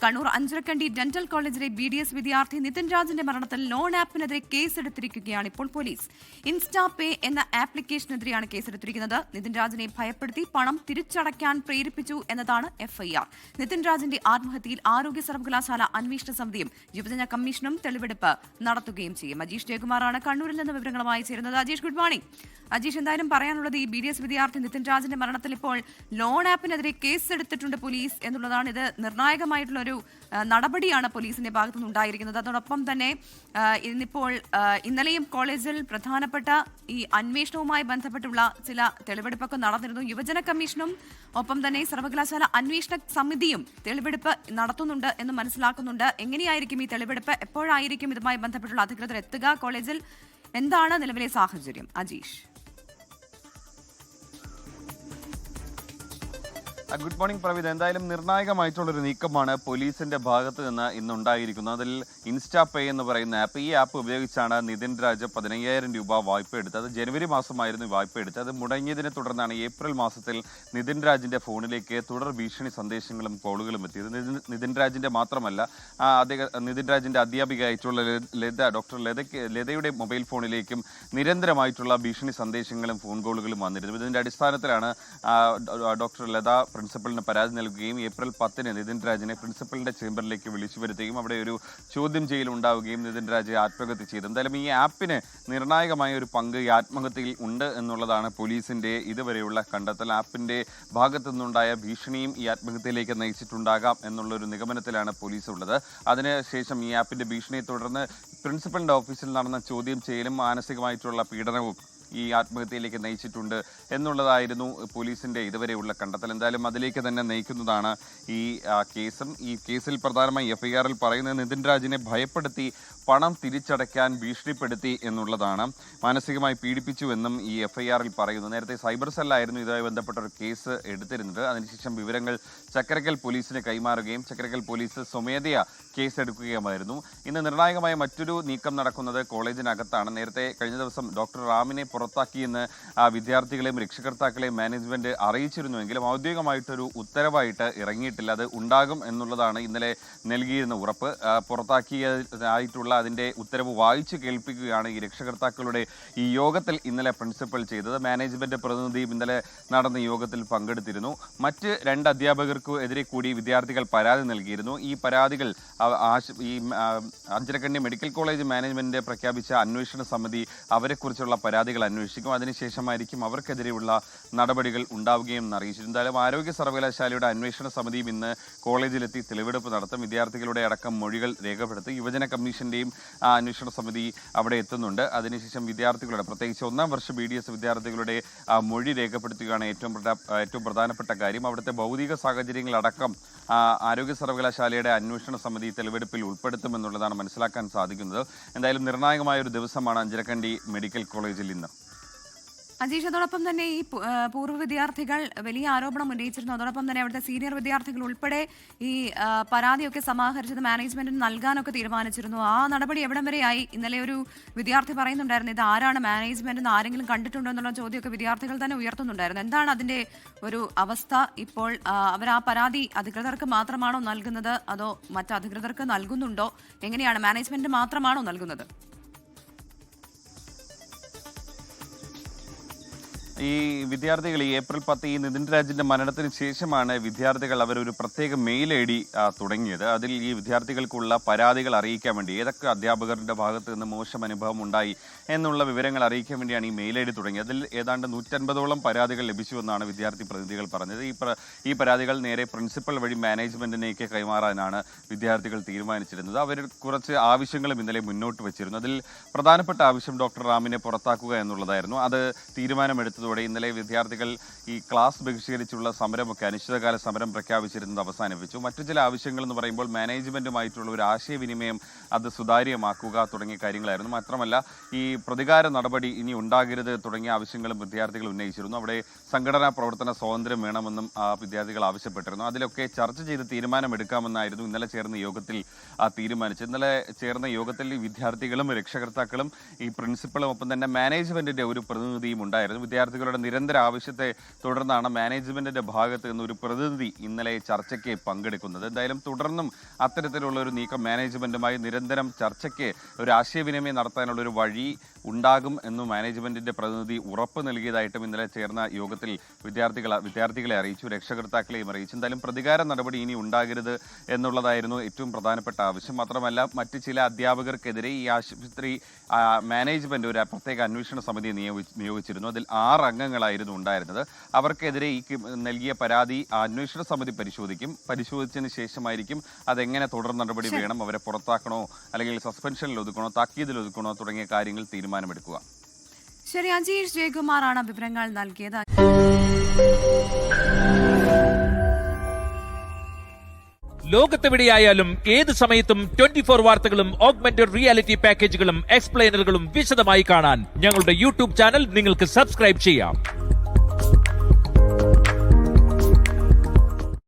Kannur Anjarakandy dental കോളേജിലെ BDS വിദ്യാർത്ഥി നിതിൻ രാജിന്റെ മരണത്തിൽ ലോൺ ആപ്പിനെതിരെ കേസെടുത്തിരിക്കുകയാണ് ഇപ്പോൾ പോലീസ്. ഇൻസ്റ്റാ പേ എന്ന ആപ്ലിക്കേഷനെതിരെയാണ് കേസെടുത്തിരിക്കുന്നത്. നിതിൻ രാജിനെ ഭയപ്പെടുത്തി പണം തിരിച്ചടയ്ക്കാൻ പ്രേരിപ്പിച്ചു എന്നതാണ് FIR. നിതിൻ രാജിന്റെ ആത്മഹത്യയിൽ ആരോഗ്യ സർവകലാശാല അന്വേഷണ സമിതിയും യുവജന കമ്മീഷനും തെളിവെടുപ്പ് നടത്തുകയും ചെയ്യും. അജീഷ് ജയകുമാറാണ് കണ്ണൂരിൽ നിന്ന് വിവരങ്ങളുമായി ചേരുന്നത്. Ajeesh, good morning. അജീഷ്, എന്തായാലും പറയാനുള്ളത് ഈ BDS വിദ്യാർത്ഥി നിതിൻ രാജിന്റെ മരണത്തിൽ ഇപ്പോൾ ലോൺ ആപ്പിനെതിരെ കേസെടുത്തിട്ടുണ്ട് പോലീസ് എന്നുള്ളതാണ്. ഇത് നിർണായകമായിട്ടുള്ള ഒരു നടപടിയാണ് പോലീസിന്റെ ഭാഗത്തു നിന്നുണ്ടായിരിക്കുന്നത്. അതോടൊപ്പം തന്നെ ഇന്നിപ്പോൾ ഇന്നലെയും കോളേജിൽ പ്രധാനപ്പെട്ട ഈ അന്വേഷണവുമായി ബന്ധപ്പെട്ടുള്ള ചില തെളിവെടുപ്പൊക്കെ നടന്നിരുന്നു. യുവജന കമ്മീഷനും ഒപ്പം തന്നെ സർവകലാശാല അന്വേഷണ സമിതിയും തെളിവെടുപ്പ് നടത്തുന്നുണ്ട് എന്ന് മനസ്സിലാക്കുന്നുണ്ട്. എങ്ങനെയായിരിക്കും ഈ തെളിവെടുപ്പ്? എപ്പോഴായിരിക്കും ഇതുമായി ബന്ധപ്പെട്ടുള്ള അധികൃതർ എത്തുക? കോളേജിൽ എന്താണ് നിലവിലെ സാഹചര്യം? അജീഷ്. Good morning Praveeth. എന്തായാലും നിർണായകമായിട്ടുള്ളൊരു നീക്കമാണ് പോലീസിന്റെ ഭാഗത്ത് നിന്ന് ഇന്നുണ്ടായിരിക്കുന്നത്. അതിൽ ഇൻസ്റ്റാ പേ എന്ന് പറയുന്ന ആപ്പ്, ഈ ആപ്പ് ഉപയോഗിച്ചാണ് നിതിൻ രാജ് 15,000 രൂപ വായ്പ എടുത്തത്. ജനുവരി മാസമായിരുന്നു വായ്പ എടുത്തത്. അത് മുടങ്ങിയതിനെ തുടർന്നാണ് ഏപ്രിൽ മാസത്തിൽ നിതിൻ രാജിന്റെ ഫോണിലേക്ക് തുടർ ഭീഷണി സന്ദേശങ്ങളും കോളുകളും എത്തിയത്. നിതിൻ രാജിന്റെ മാത്രമല്ല, നിതിൻ രാജിന്റെ അധ്യാപികയായിട്ടുള്ള ഡോക്ടർ ലതയുടെ മൊബൈൽ ഫോണിലേക്കും നിരന്തരമായിട്ടുള്ള ഭീഷണി സന്ദേശങ്ങളും ഫോൺ കോളുകളും വന്നിരുന്നു. ഇതിന്റെ അടിസ്ഥാനത്തിലാണ് ഡോക്ടർ ലത പ്രിൻസിപ്പലിന് പരാതി നൽകുകയും ഏപ്രിൽ 10-ന് നിതിൻ രാജിനെ പ്രിൻസിപ്പലിന്റെ ചേംബറിലേക്ക് വിളിച്ചു വരുത്തുകയും അവിടെ ഒരു ചോദ്യം ചെയ്യൽ ഉണ്ടാവുകയും നിതിൻ രാജ് ആത്മഹത്യ ചെയ്തു. എന്തായാലും ഈ ആപ്പിന് നിർണായകമായ ഒരു പങ്ക് ഈ ആത്മഹത്യയിൽ ഉണ്ട് എന്നുള്ളതാണ് പോലീസിന്റെ ഇതുവരെയുള്ള കണ്ടെത്തൽ. ആപ്പിന്റെ ഭാഗത്തു നിന്നുണ്ടായ ഭീഷണിയും ഈ ആത്മഹത്യയിലേക്ക് നയിച്ചിട്ടുണ്ടാകാം എന്നുള്ളൊരു നിഗമനത്തിലാണ് പോലീസ് ഉള്ളത്. അതിനുശേഷം ഈ ആപ്പിന്റെ ഭീഷണിയെ തുടർന്ന് പ്രിൻസിപ്പലിന്റെ ഓഫീസിൽ നടന്ന ചോദ്യം ചെയ്യലും മാനസികമായിട്ടുള്ള പീഡനവും ഈ ആത്മഹത്യയിലേക്ക് നയിച്ചിട്ടുണ്ട് എന്നുള്ളതായിരുന്നു പോലീസിന്റെ ഇതുവരെയുള്ള കണ്ടെത്തൽ. എന്തായാലും അതിലേക്ക് തന്നെ നയിക്കുന്നതാണ് ഈ കേസും. ഈ കേസിൽ പ്രധാനമായി FIR-ൽ പറയുന്നത് നിതിൻ രാജിനെ ഭയപ്പെടുത്തി പണം തിരിച്ചടയ്ക്കാൻ ഭീഷണിപ്പെടുത്തി എന്നുള്ളതാണ്. മാനസികമായി പീഡിപ്പിച്ചുവെന്നും ഈ FIR-ൽ പറയുന്നു. നേരത്തെ സൈബർ സെല്ലായിരുന്നു ഇതുമായി ബന്ധപ്പെട്ട ഒരു കേസ് എടുത്തിരുന്നത്. അതിനുശേഷം വിവരങ്ങൾ ചക്കരക്കൽ പോലീസിന് കൈമാറുകയും ചക്കരക്കൽ പോലീസ് സ്വമേധയാ കേസെടുക്കുകയുമായിരുന്നു. ഇന്ന് നിർണായകമായ മറ്റൊരു നീക്കം നടക്കുന്നത് കോളേജിനകത്താണ്. നേരത്തെ കഴിഞ്ഞ ദിവസം ഡോക്ടർ റാമിനെ പുറത്താക്കിയെന്ന് വിദ്യാർത്ഥികളെയും രക്ഷകർത്താക്കളെയും മാനേജ്മെന്റ് അറിയിച്ചിരുന്നുവെങ്കിലും ഔദ്യോഗികമായിട്ടൊരു ഉത്തരവായിട്ട് ഇറങ്ങിയിട്ടില്ല. അത് ഉണ്ടാകും എന്നുള്ളതാണ് ഇന്നലെ നൽകിയിരുന്ന ഉറപ്പ്. പുറത്താക്കിയതായിട്ടുള്ള അതിന്റെ ഉത്തരവ് വായിച്ചു കേൾപ്പിക്കുകയാണ് ഈ രക്ഷകർത്താക്കളുടെ ഈ യോഗത്തിൽ ഇന്നലെ പ്രിൻസിപ്പൽ ചെയ്തത്. മാനേജ്മെന്റ് പ്രതിനിധിയും ഇന്നലെ നടന്ന യോഗത്തിൽ പങ്കെടുത്തിരുന്നു. മറ്റ് 2 അധ്യാപകർക്ക് എതിരെ കൂടി വിദ്യാർത്ഥികൾ പരാതി നൽകിയിരുന്നു. ഈ പരാതികൾ ഈ അഞ്ചരക്കണ്ടി മെഡിക്കൽ കോളേജ് മാനേജ്മെന്റ് പ്രഖ്യാപിച്ച അന്വേഷണ സമിതി അവരെക്കുറിച്ചുള്ള പരാതികൾ അന്വേഷിക്കും. അതിനുശേഷമായിരിക്കും അവർക്കെതിരെയുള്ള നടപടികൾ ഉണ്ടാവുകയും അറിയിച്ചിട്ടുണ്ട്. എന്തായാലും ആരോഗ്യ സർവകലാശാലയുടെ അന്വേഷണ സമിതിയും ഇന്ന് കോളേജിലെത്തി തെളിവെടുപ്പ് നടത്തും. വിദ്യാർത്ഥികളുടെ അടക്കം മൊഴികൾ രേഖപ്പെടുത്തും. യുവജന കമ്മീഷന്റെയും അന്വേഷണ സമിതി അവിടെ എത്തുന്നുണ്ട്. അതിനുശേഷം വിദ്യാർത്ഥികളുടെ, പ്രത്യേകിച്ച് 1-ാം വർഷ BDS വിദ്യാർത്ഥികളുടെ മൊഴി രേഖപ്പെടുത്തുകയാണ് ഏറ്റവും പ്രധാനപ്പെട്ട കാര്യം. അവിടുത്തെ ഭൗതിക സാഹചര്യങ്ങളടക്കം ആരോഗ്യ സർവകലാശാലയുടെ അന്വേഷണ സമിതി തെളിവെടുപ്പിൽ ഉൾപ്പെടുത്തുമെന്നുള്ളതാണ് മനസ്സിലാക്കാൻ സാധിക്കുന്നത്. എന്തായാലും നിർണായകമായ ഒരു ദിവസമാണ് അഞ്ചരക്കണ്ടി മെഡിക്കൽ കോളേജിൽ ഇന്ന്. അജീഷ്, അതോടൊപ്പം തന്നെ ഈ പൂർവ്വ വിദ്യാർത്ഥികൾ വലിയ ആരോപണം ഉന്നയിച്ചിരുന്നു. അതോടൊപ്പം തന്നെ അവിടുത്തെ സീനിയർ വിദ്യാർത്ഥികൾ ഉൾപ്പെടെ ഈ പരാതിയൊക്കെ സമാഹരിച്ചത് മാനേജ്മെന്റിന് നൽകാനൊക്കെ തീരുമാനിച്ചിരുന്നു. ആ നടപടി എവിടം വരെയായി? ഇന്നലെ ഒരു വിദ്യാർത്ഥി പറയുന്നുണ്ടായിരുന്നു, ഇത് ആരാണ് മാനേജ്മെന്റ്, ആരെങ്കിലും കണ്ടിട്ടുണ്ടോ എന്നുള്ള ചോദ്യമൊക്കെ വിദ്യാർത്ഥികൾ തന്നെ ഉയർത്തുന്നുണ്ടായിരുന്നു. എന്താണ് അതിന്റെ ഒരു അവസ്ഥ ഇപ്പോൾ? അവർ ആ പരാതി അധികൃതർക്ക് മാത്രമാണോ നൽകുന്നത്, അതോ മറ്റ് അധികൃതർക്ക് നൽകുന്നുണ്ടോ? എങ്ങനെയാണ്? മാനേജ്മെന്റ് മാത്രമാണോ നൽകുന്നത്? ഈ വിദ്യാർത്ഥികൾ ഈ ഏപ്രിൽ 10 ഈ നിതിൻ രാജിന്റെ മരണത്തിന് ശേഷമാണ് വിദ്യാർത്ഥികൾ അവരൊരു പ്രത്യേക മെയിൽ ID തുടങ്ങിയത്. അതിൽ ഈ വിദ്യാർത്ഥികൾക്കുള്ള പരാതികൾ അറിയിക്കാൻ വേണ്ടി, ഏതൊക്കെ അധ്യാപകരുടെ ഭാഗത്ത് നിന്ന് മോശം അനുഭവം ഉണ്ടായി എന്നുള്ള വിവരങ്ങൾ അറിയിക്കാൻ വേണ്ടിയാണ് ഈ മെയിൽ ID തുടങ്ങിയത്. അതിൽ ഏതാണ്ട് 150ഓളം പരാതികൾ ലഭിച്ചുവെന്നാണ് വിദ്യാർത്ഥി പ്രതിനിധികൾ പറഞ്ഞത്. ഈ പരാതികൾ നേരെ പ്രിൻസിപ്പൽ വഴി മാനേജ്മെന്റിലേക്ക് കൈമാറാനാണ് വിദ്യാർത്ഥികൾ തീരുമാനിച്ചിരുന്നത്. അവർ കുറച്ച് ആവശ്യങ്ങളും ഇന്നലെ മുന്നോട്ട് വെച്ചിരുന്നു. അതിൽ പ്രധാനപ്പെട്ട ആവശ്യം ഡോക്ടർ റാമിനെ പുറത്താക്കുക എന്നുള്ളതായിരുന്നു. അത് തീരുമാനമെടുത്തതോടെ ഇന്നലെ വിദ്യാർത്ഥികൾ ഈ ക്ലാസ് ബഹിഷ്കരിച്ചുള്ള സമരമൊക്കെ, അനിശ്ചിതകാല സമരം പ്രഖ്യാപിച്ചിരുന്നത് അവസാനിപ്പിച്ചു. മറ്റു ചില ആവശ്യങ്ങൾ എന്ന് പറയുമ്പോൾ മാനേജ്മെന്റുമായിട്ടുള്ള ഒരു ആശയവിനിമയം അത് സുതാര്യമാക്കുക തുടങ്ങിയ കാര്യങ്ങളായിരുന്നു. മാത്രമല്ല ഈ പ്രതികാര നടപടി ഇനി ഉണ്ടാകരുത് തുടങ്ങിയ ആവശ്യങ്ങളും വിദ്യാർത്ഥികൾ ഉന്നയിച്ചിരുന്നു. അവിടെ സംഘടനാ പ്രവർത്തന സ്വാതന്ത്ര്യം വേണമെന്നും വിദ്യാർത്ഥികൾ ആവശ്യപ്പെട്ടിരുന്നു. അതിലൊക്കെ ചർച്ച ചെയ്ത് തീരുമാനമെടുക്കാമെന്നായിരുന്നു ഇന്നലെ ചേർന്ന യോഗത്തിൽ തീരുമാനിച്ചത്. ഇന്നലെ ചേർന്ന യോഗത്തിൽ വിദ്യാർത്ഥികളും രക്ഷകർത്താക്കളും ഈ പ്രിൻസിപ്പളും ഒപ്പം തന്നെ മാനേജ്മെന്റിന്റെ ഒരു പ്രതിനിധിയും ഉണ്ടായിരുന്നു. വിദ്യാർത്ഥികൾ വിദ്യാർത്ഥികളുടെ നിരന്തര ആവശ്യത്തെ തുടർന്നാണ് മാനേജ്മെന്റിന്റെ ഭാഗത്ത് നിന്ന് ഒരു പ്രതിനിധി ഇന്നലെ ചർച്ചയ്ക്ക് പങ്കെടുക്കുന്നത്. എന്തായാലും തുടർന്നും അത്തരത്തിലുള്ള ഒരു നീക്കം മാനേജ്മെന്റുമായി നിരന്തരം ചർച്ചയ്ക്ക് ഒരു ആശയവിനിമയം നടത്താനുള്ള ഒരു വഴി ഉണ്ടാകും എന്ന് മാനേജ്മെന്റിന്റെ പ്രതിനിധി ഉറപ്പ് നൽകിയതായിട്ടും ഇന്നലെ ചേർന്ന യോഗത്തിൽ വിദ്യാർത്ഥികളെ അറിയിച്ചു, രക്ഷകർത്താക്കളെയും അറിയിച്ചു. എന്തായാലും പ്രതികാര നടപടി ഇനി ഉണ്ടാകരുത് എന്നുള്ളതായിരുന്നു ഏറ്റവും പ്രധാനപ്പെട്ട ആവശ്യം. മാത്രമല്ല മറ്റ് ചില അധ്യാപകർക്കെതിരെ ഈ ആശുപത്രി മാനേജ്മെന്റ് ഒരു പ്രത്യേക അന്വേഷണ സമിതി നിയോഗിച്ചിരുന്നു. അതിൽ 6 അംഗങ്ങളായിരുന്നു ഉണ്ടായിരുന്നത്. അവർക്കെതിരെ ഈ നൽകിയ പരാതി അന്വേഷണ സമിതി പരിശോധിച്ചതിന് ശേഷമായിരിക്കും അതെങ്ങനെ തുടർ നടപടി വേണം, അവരെ പുറത്താക്കണോ അല്ലെങ്കിൽ സസ്പെൻഷനിൽ ഒതുക്കണോ താക്കീതിൽ ഒതുക്കണോ തുടങ്ങിയ കാര്യങ്ങൾ തീരുമാനമെടുക്കുക. ശരി, അജീഷ് ജയകുമാറാണ് വിവരങ്ങൾ നൽകിയത്. ലോകത്തെവിടെയായാലും ഏത് സമയത്തും 24 വാർത്തകളും ഓഗ്മെന്റഡ് റിയാലിറ്റി പാക്കേജുകളും എക്സ്പ്ലെയിനറുകളും വിശദമായി കാണാൻ ഞങ്ങളുടെ യൂട്യൂബ് ചാനൽ നിങ്ങൾക്ക് സബ്സ്ക്രൈബ് ചെയ്യാം.